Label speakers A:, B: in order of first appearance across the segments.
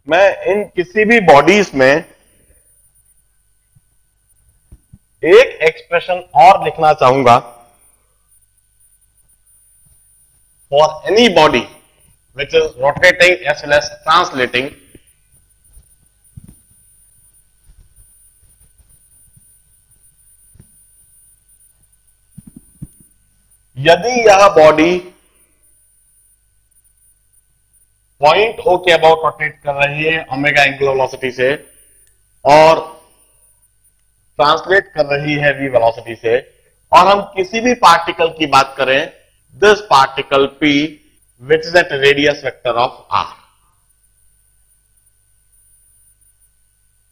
A: मैं इन किसी भी बॉडीज में एक एक्सप्रेशन और लिखना चाहूंगा for any body which is rotating as well as translating, यदि यह बॉडी पॉइंट ओ के अबाउट रोटेट कर रही है ओमेगा एंगुलर वेलोसिटी से और ट्रांसलेट कर रही है वी वेलोसिटी से, और हम किसी भी पार्टिकल की बात करें, this particle P which is at radius vector of r,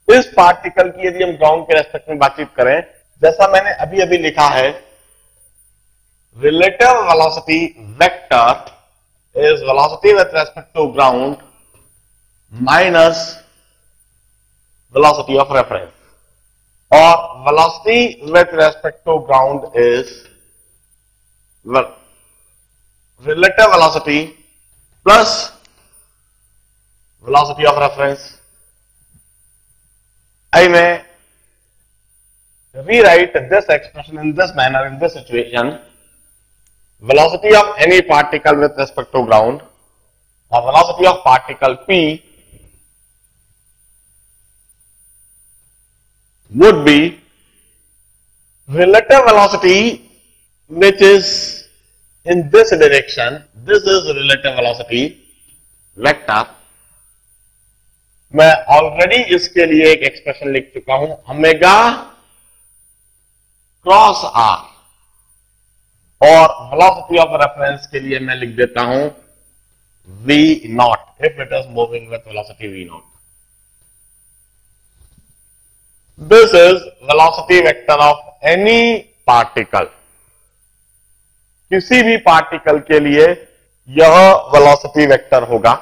A: इस पार्टिकल की यदि हम ग्राउंड के रेस्पेक्ट में बातचीत करें, जैसा मैंने अभी अभी लिखा है, relative velocity vector is velocity with respect to ground minus velocity of reference, or velocity with respect to ground is relative velocity plus velocity of reference. I may rewrite this expression in this manner in this situation: velocity of any particle with respect to ground, or velocity of particle P, would be relative velocity which is in this direction. This is relative velocity vector. मैं already इसके लिए एक expression लिख चुका हूं, omega cross are, और velocity of reference के लिए मैं लिख देता हूं v not if it is moving with velocity v not. This is velocity vector of any particle. किसी भी पार्टिकल के लिए यह वेलोसिटी वेक्टर होगा.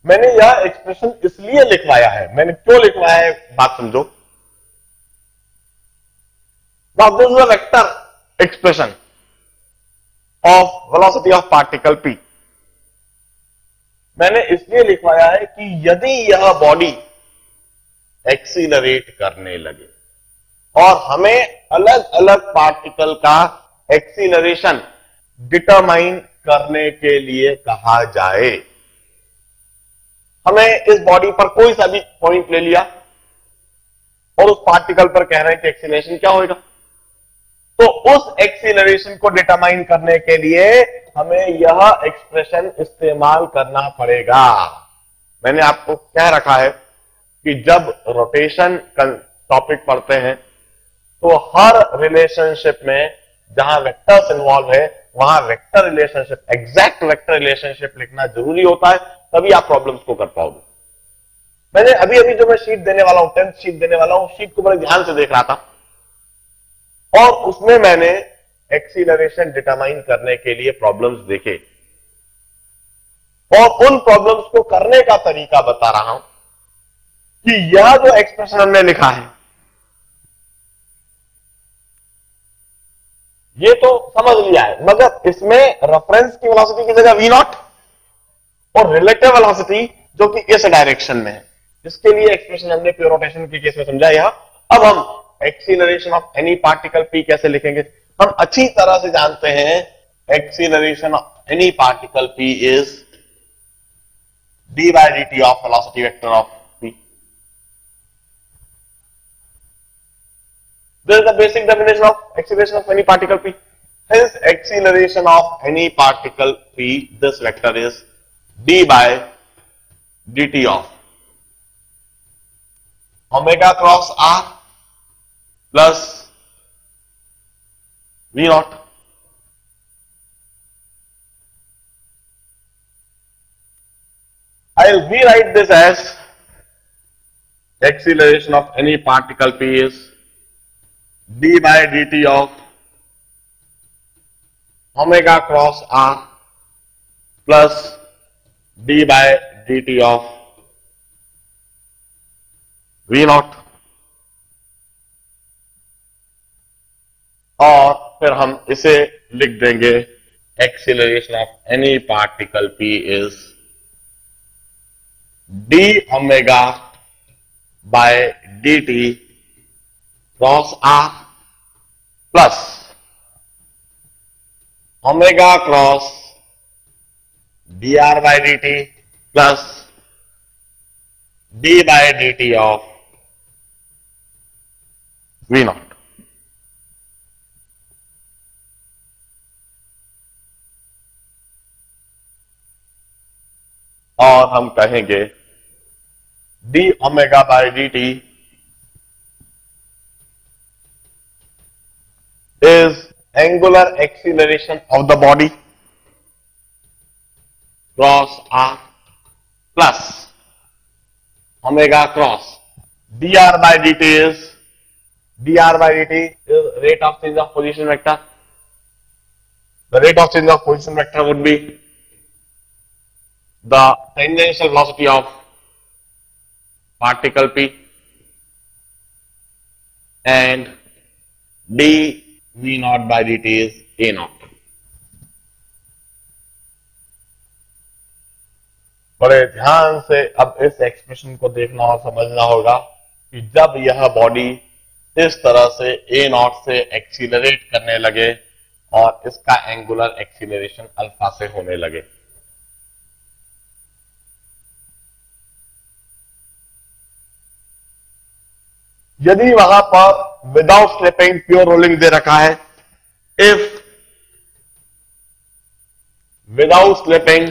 A: मैंने यह एक्सप्रेशन इसलिए लिखवाया है, मैंने क्यों लिखवाया है बात समझो. Now this is a vector expression of velocity of particle P. मैंने इसलिए लिखवाया है कि यदि यह बॉडी एक्सीलरेट करने लगे और हमें अलग अलग पार्टिकल का एक्सीलरेशन डिटरमाइन करने के लिए कहा जाए, हमें इस बॉडी पर कोई सा भी पॉइंट ले लिया और उस पार्टिकल पर कह रहे हैं कि एक्सीलरेशन क्या होगा, तो उस एक्सीलरेशन को डिटरमाइन करने के लिए हमें यह एक्सप्रेशन इस्तेमाल करना पड़ेगा. मैंने आपको कह रखा है कि जब रोटेशन का टॉपिक पढ़ते हैं तो हर रिलेशनशिप में जहां वेक्टर्स इन्वॉल्व है वहां vector relationship, exact vector relationship लिखना जरूरी होता है, तभी आप प्रॉब्लम्स को कर पाओगे. मैंने अभी अभी जो मैं शीट देने वाला हूं, 10th शीट देने वाला हूं, शीट को बड़े ध्यान से देख रहा था और उसमें मैंने एक्सीलरेशन डिटरमाइन करने के लिए प्रॉब्लम्स देखे और उन प्रॉब्लम्स को करने का तरीका बता रहा हूं कि यह जो एक्सप्रेशन हमने लिखा है ये तो समझ लिया है, मगर इसमें रेफरेंस की वेलोसिटी की जगह v नॉट और रिलेटिव वेलोसिटी जो कि इस डायरेक्शन में है, इसके लिए एक्सप्रेशन हमने प्योर रोटेशन के केस में समझा. यह अब हम acceleration of any particle P कैसे लिखेंगे. हम अच्छी तरह से जानते हैं acceleration of any particle P is d by dt of velocity vector of P. This is the basic definition of acceleration of any particle P. Hence, acceleration of any particle P, this vector is d by dt of omega cross r plus v naught. I will rewrite this as acceleration of any particle P is d by dt of omega cross r plus d by dt of v naught. और फिर हम इसे लिख देंगे acceleration of any particle P is d omega by dt cross r plus omega cross dr by dt plus d by dt of v naught. और हम कहेंगे d omega by dt is angular acceleration of the body cross r plus omega cross dr by dt is rate of change of position vector. The rate of change of position vector would be the tangential velocity of particle P and d v naught by dt is a naught. बड़े ध्यान से अब इस expression को देखना और समझना होगा कि जब यह बॉडी इस तरह से a नॉट से एक्सीलरेट करने लगे और इसका एंगुलर एक्सीलरेशन अल्फा से होने लगे, यदि वहां पर विदाउट स्लिपिंग प्योर रोलिंग दे रखा है, इफ विदाउट स्लिपिंग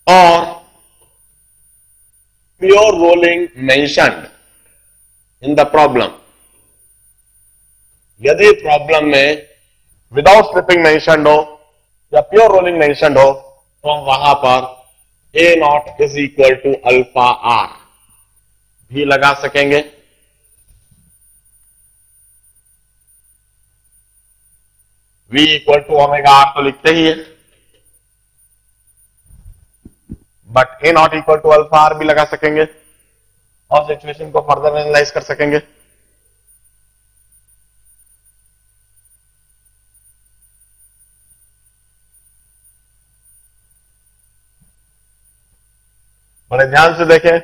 A: और pure rolling mentioned in the problem, यदि प्रॉब्लम में विदाउट स्लिपिंग मेंशन्ड हो या प्योर रोलिंग मेंशन्ड हो, तो वहां पर a naught is equal to alpha R भी लगा सकेंगे। v equal to omega R तो लिखते ही है, but a naught equal to alpha R भी लगा सकेंगे और सिचुएशन को फर्दर एनालाइज कर सकेंगे। बड़े ध्यान से देखें,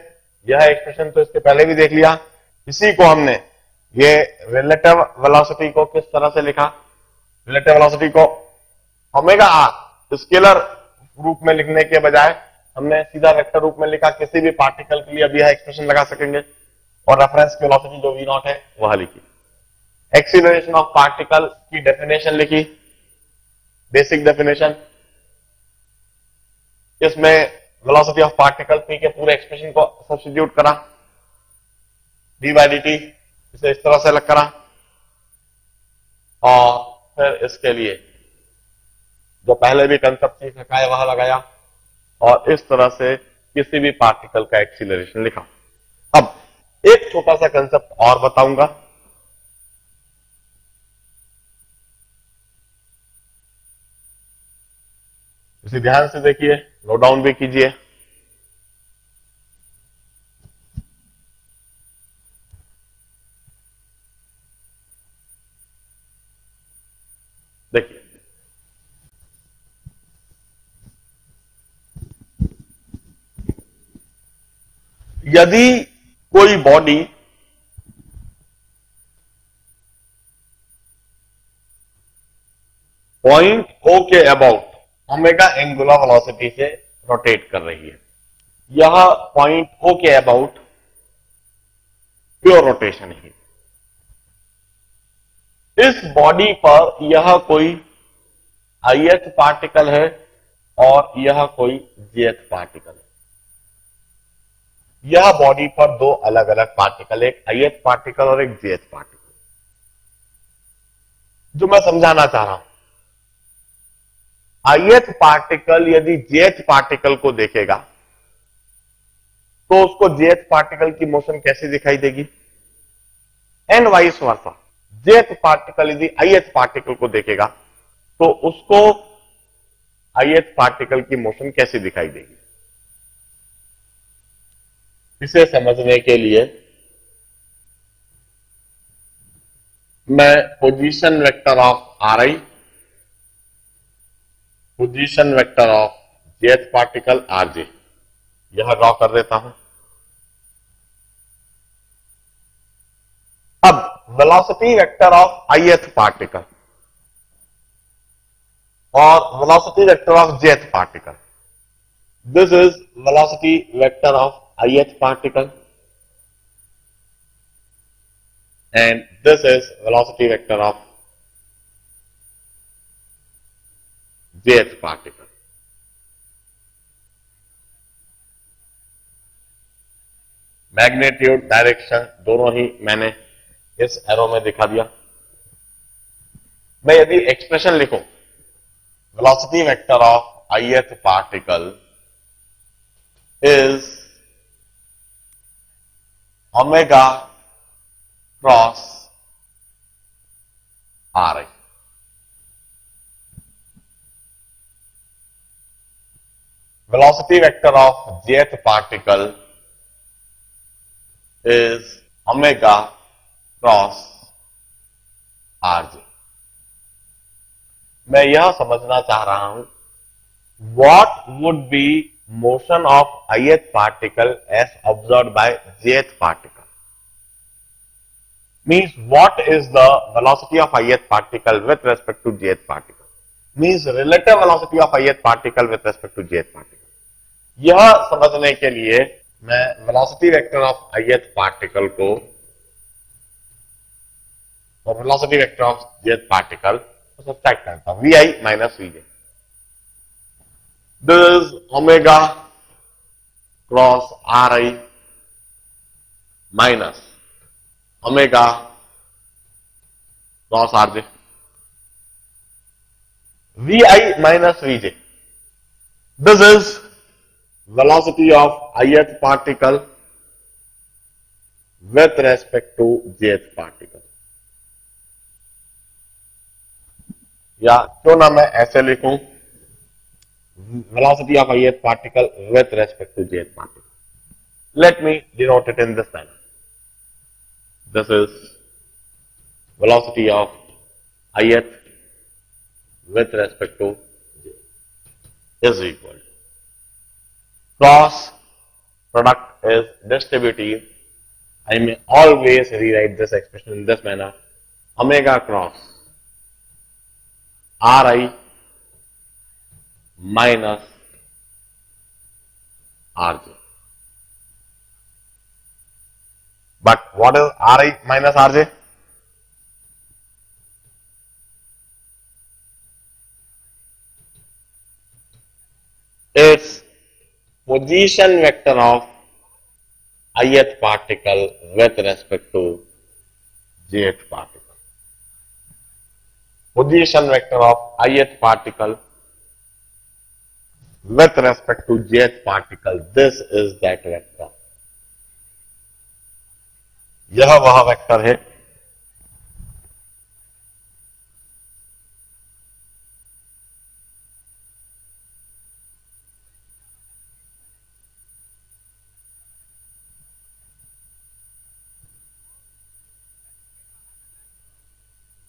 A: यह एक्सप्रेशन तो इसके पहले भी देख लिया। इसी को हमने ये रिलेटिव वेलोसिटी को किस तरह से लिखा, रिलेटिव वेलोसिटी को ओमेगा आर स्केलर रूप में लिखने के बजाय हमने सीधा वेक्टर रूप में लिखा। किसी भी पार्टिकल के लिए अब यह एक्सप्रेशन लगा सकेंगे और रेफरेंस की वेलोसिटी जो वी नॉट है वह लिखी। एक्सीलरेशन ऑफ पार्टिकल की डेफिनेशन लिखी, बेसिक डेफिनेशन। इसमें वेलोसिटी ऑफ पार्टिकल पी के पूरे एक्सप्रेशन को सब्स्टिट्यूट करा, डी बाई डी टी इसे इस तरह से अलग करा और फिर इसके लिए जो पहले भी कंसेप्ट सीख रखा है वह लगाया और इस तरह से किसी भी पार्टिकल का एक्सीलरेशन लिखा। अब एक छोटा सा कंसेप्ट और बताऊंगा, इसे ध्यान से देखिए, नोट डाउन भी कीजिए। देखिए, यदि कोई बॉडी पॉइंट ओ के अबाउट ओमेगा एंगुलर वेलोसिटी से रोटेट कर रही है, यह पॉइंट ओ के अबाउट प्योर रोटेशन है। इस बॉडी पर यह कोई ith पार्टिकल है और यह कोई jth पार्टिकल है। यह बॉडी पर दो अलग अलग पार्टिकल, एक ith पार्टिकल और एक jth पार्टिकल। जो मैं समझाना चाह रहा हूं, ith पार्टिकल यदि jth पार्टिकल को देखेगा तो उसको jth पार्टिकल की मोशन कैसे दिखाई देगी, and vice versa. jth particle यदि ith पार्टिकल को देखेगा तो उसको ith पार्टिकल की मोशन कैसे दिखाई देगी। इसे समझने के लिए मैं position vector of R I, position vector of jth particle R J यह ड्रॉ कर देता हूं। अब velocity vector of ith particle और velocity vector of jth particle, this is velocity vector of ith particle and this is velocity vector of jth particle. Magnitude direction दोनों ही मैंने इस एरो में दिखा दिया। मैं यदि एक्सप्रेशन लिखूं velocity vector of ith particle is omega cross R I, velocity vector of jth particle is omega cross R J. मैं यह समझना चाह रहा हूं what would be motion of ith particle as observed by jth particle, means what is the velocity of ith particle with respect to jth particle, means relative velocity of ith particle with respect to jth particle। यह समझने के लिए मैं velocity vector of ith particle को और velocity vector of jth particle को subtract करता हूं, vi minus vj। This is omega cross R I minus omega cross R J, V I minus V J. This is velocity of ith particle with respect to jth particle, या क्यों ना मैं ऐसे लिखूं velocity of ith particle with respect to jth particle. Let me denote it in this manner. This is velocity of ith with respect to j is equal to cross product is distributive. I may always rewrite this expression in this manner: omega cross ri minus rj. But what is Ri minus Rj? It's position vector of ith particle with respect to jth particle. Position vector of ith particle with respect to jth particle. This is that vector. यह वह vector है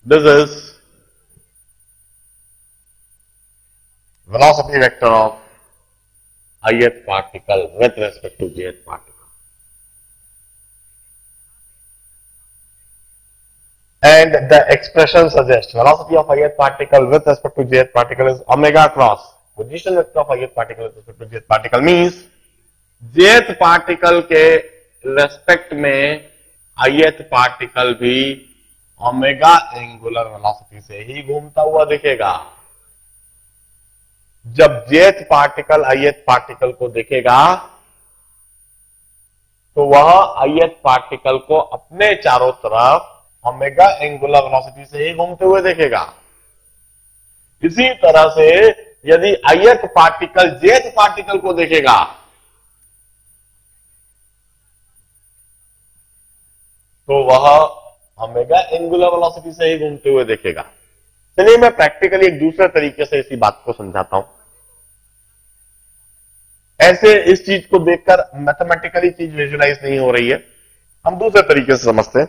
A: this is velocity vector of ith particle with respect to jth particle. And the expression suggests velocity of ith particle with respect to jth particle is omega cross position vector of ith particle with respect to jth particle, means jth particle के respect में ith particle भी omega angular velocity से ही घूमता हुआ दिखेगा। जब jth particle ith particle को देखेगा तो वह ith पार्टिकल को अपने चारों तरफ ओमेगा एंगुलर वेलोसिटी से ही घूमते हुए देखेगा। इसी तरह से यदि ith पार्टिकल jth पार्टिकल को देखेगा तो वह ओमेगा एंगुलर वेलोसिटी से ही घूमते हुए देखेगा। चलिए मैं प्रैक्टिकली एक दूसरे तरीके से इसी बात को समझाता हूं। ऐसे इस चीज को देखकर मैथमेटिकली चीज विजुलाइज नहीं हो रही है, हम दूसरे तरीके से समझते हैं।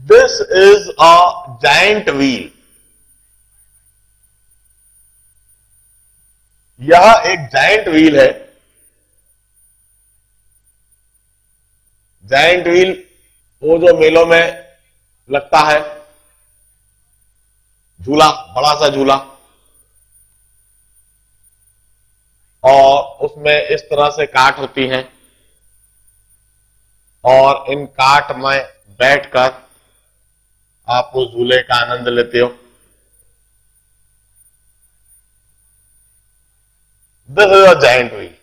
A: This is a giant wheel, यह एक जायंट व्हील है। जायंट व्हील वो जो मेलों में लगता है झूला, बड़ा सा झूला, और उसमें इस तरह से काट होती हैं और इन काट में बैठकर आप उस झूले का आनंद लेते हो। This is a giant wheel.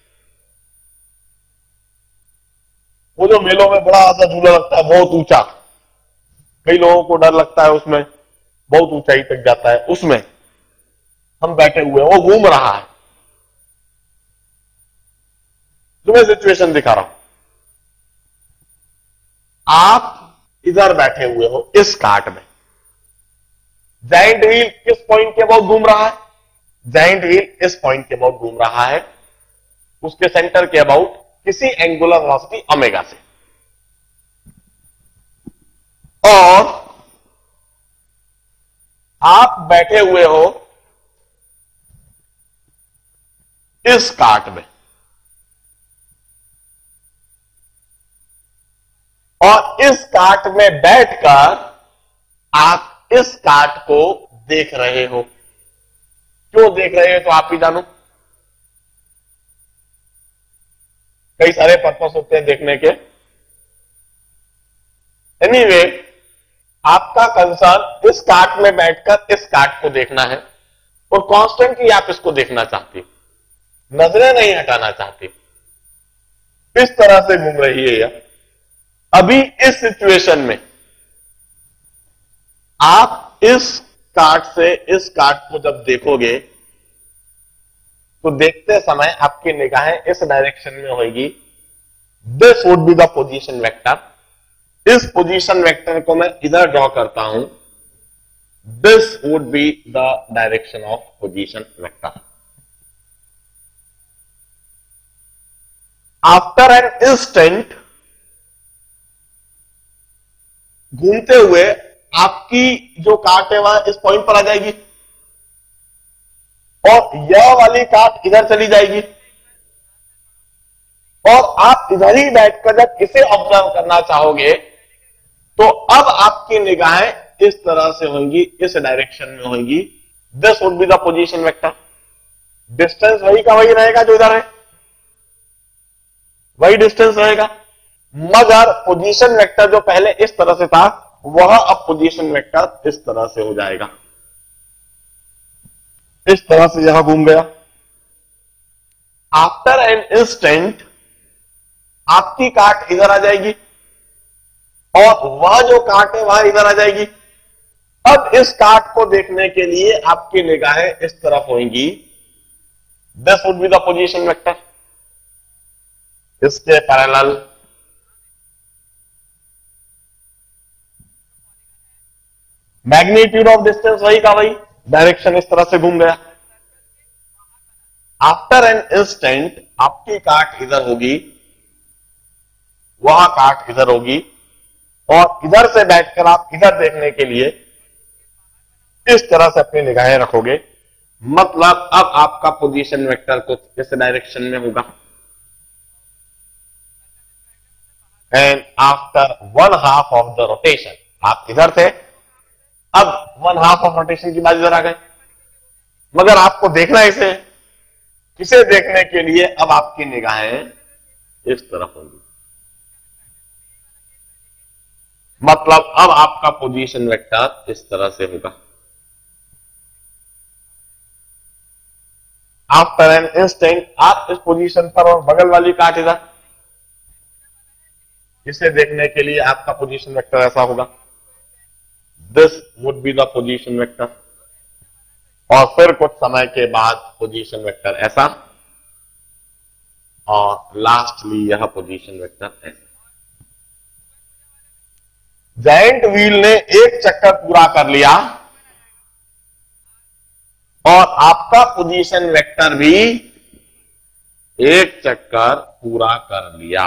A: वो जो मेलों में बड़ा सा झूला लगता है बहुत ऊंचा, कई लोगों को डर लगता है उसमें, बहुत ऊंचाई तक जाता है, उसमें हम बैठे हुए हैं, वो घूम रहा है। तुम्हें सिचुएशन दिखा रहा हूं, आप इधर बैठे हुए हो इस काट में, जायंट व्हील किस पॉइंट के अबाउट घूम रहा है? जायंट व्हील इस पॉइंट के अबाउट घूम रहा है, उसके सेंटर के अबाउट किसी एंगुलर वेलोसिटी ओमेगा से, और आप बैठे हुए हो इस काट में, और इस काट में बैठकर आप इस काट को देख रहे हो। क्यों देख रहे हो तो आप ही जानो, कई सारे पर्पस होते हैं देखने के। एनीवे, आपका कंसर्न इस काट में बैठकर इस काट को देखना है और कॉन्स्टेंटली आप इसको देखना चाहते हो, नजरें नहीं हटाना चाहते। इस तरह से घूम रही है यह। अभी इस सिचुएशन में आप इस काट से इस काट को जब देखोगे तो देखते समय आपकी निगाहें इस डायरेक्शन में होगी। This would be the position vector. इस पोजीशन वेक्टर को मैं इधर ड्रॉ करता हूं। This would be the direction of position vector. After an instant, घूमते हुए आपकी जो काट है वह इस पॉइंट पर आ जाएगी और यह वाली काट इधर चली जाएगी, और आप इधर ही बैठकर जब इसे ऑब्जर्व करना चाहोगे तो अब आपकी निगाहें इस तरह से होंगी, इस डायरेक्शन में होंगी। This would be the position vector. Distance वही का वही रहेगा जो इधर है, वही डिस्टेंस रहेगा, मगर पोजीशन वेक्टर जो पहले इस तरह से था वह अब पोजीशन वेक्टर इस तरह से हो जाएगा। इस तरह से यहां घूम गया। आफ्टर एन इंस्टेंट आपकी काट इधर आ जाएगी और वह जो काट है वह इधर आ जाएगी। अब इस काट को देखने के लिए आपकी निगाहें इस तरफ होंगी। This would be the position vector. इसके पैरेलल मैग्नीट्यूड ऑफ डिस्टेंस वही का वही, डायरेक्शन इस तरह से घूम गया। आफ्टर एन इंस्टेंट आपकी काट इधर होगी, वहां काट इधर होगी, और इधर से बैठकर आप इधर देखने के लिए इस तरह से अपनी निगाहें रखोगे। मतलब अब आपका पोजीशन वेक्टर कुछ इस डायरेक्शन में होगा। And after 1/2 of the rotation, आप इधर थे, अब 1/2 ऑफ रोटेशन की बात इधर आ गए, मगर आपको देखना इसे, इसे देखने के लिए अब आपकी निगाहें इस तरफ होंगी। मतलब अब आपका पोजीशन वेक्टर इस तरह से होगा। आफ्टर एन इंस्टेंट आप इस पोजीशन पर और बगल वाली काट इधर, इसे देखने के लिए आपका पोजीशन वेक्टर ऐसा होगा। This would be the position vector. और फिर कुछ समय के बाद पोजीशन वेक्टर ऐसा, और लास्टली यह पोजीशन वेक्टर ऐसा। जायंट व्हील ने एक चक्कर पूरा कर लिया और आपका पोजीशन वेक्टर भी एक चक्कर पूरा कर लिया।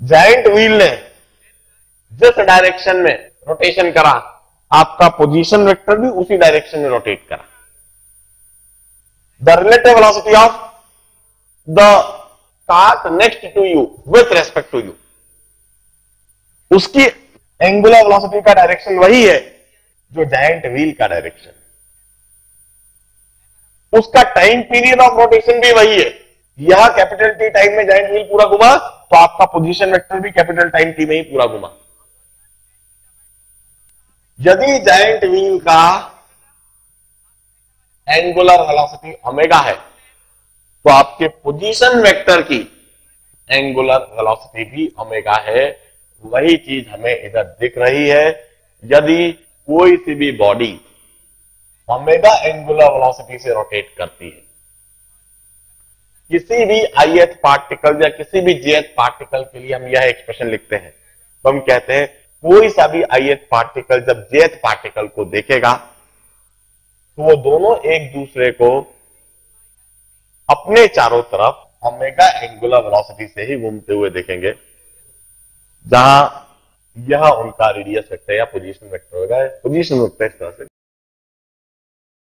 A: जायंट व्हील ने जिस डायरेक्शन में रोटेशन करा, आपका पोजीशन वेक्टर भी उसी डायरेक्शन में रोटेट करा। The relative velocity of the cart next to you with respect to you, उसकी एंगुलर वेलोसिटी का डायरेक्शन वही है जो जायंट व्हील का डायरेक्शन, उसका टाइम पीरियड ऑफ रोटेशन भी वही है। यह कैपिटल टी टाइम में जायंट व्हील पूरा घुमा, तो आपका पोजीशन वेक्टर भी कैपिटल टाइम टी में ही पूरा घुमा। यदि जायंट व्हील का एंगुलर वेलोसिटी ओमेगा है, तो आपके पोजीशन वेक्टर की एंगुलर वेलोसिटी भी ओमेगा है। वही चीज हमें इधर दिख रही है। यदि कोई सी भी बॉडी ओमेगा एंगुलर वेलोसिटी से रोटेट करती है, किसी भी ith पार्टिकल या किसी भी jth पार्टिकल के लिए हम यह एक्सप्रेशन लिखते हैं, तो हम कहते हैं कोई सा भी ith पार्टिकल जब jth पार्टिकल को देखेगा तो वो दोनों एक दूसरे को अपने चारों तरफ ओमेगा एंगुलर वेलोसिटी से ही घूमते हुए देखेंगे, जहां यह उनका रेडियस वेक्टर या पोजीशन वेक्टर होगा। पोजीशन वेक्टर इस तरह से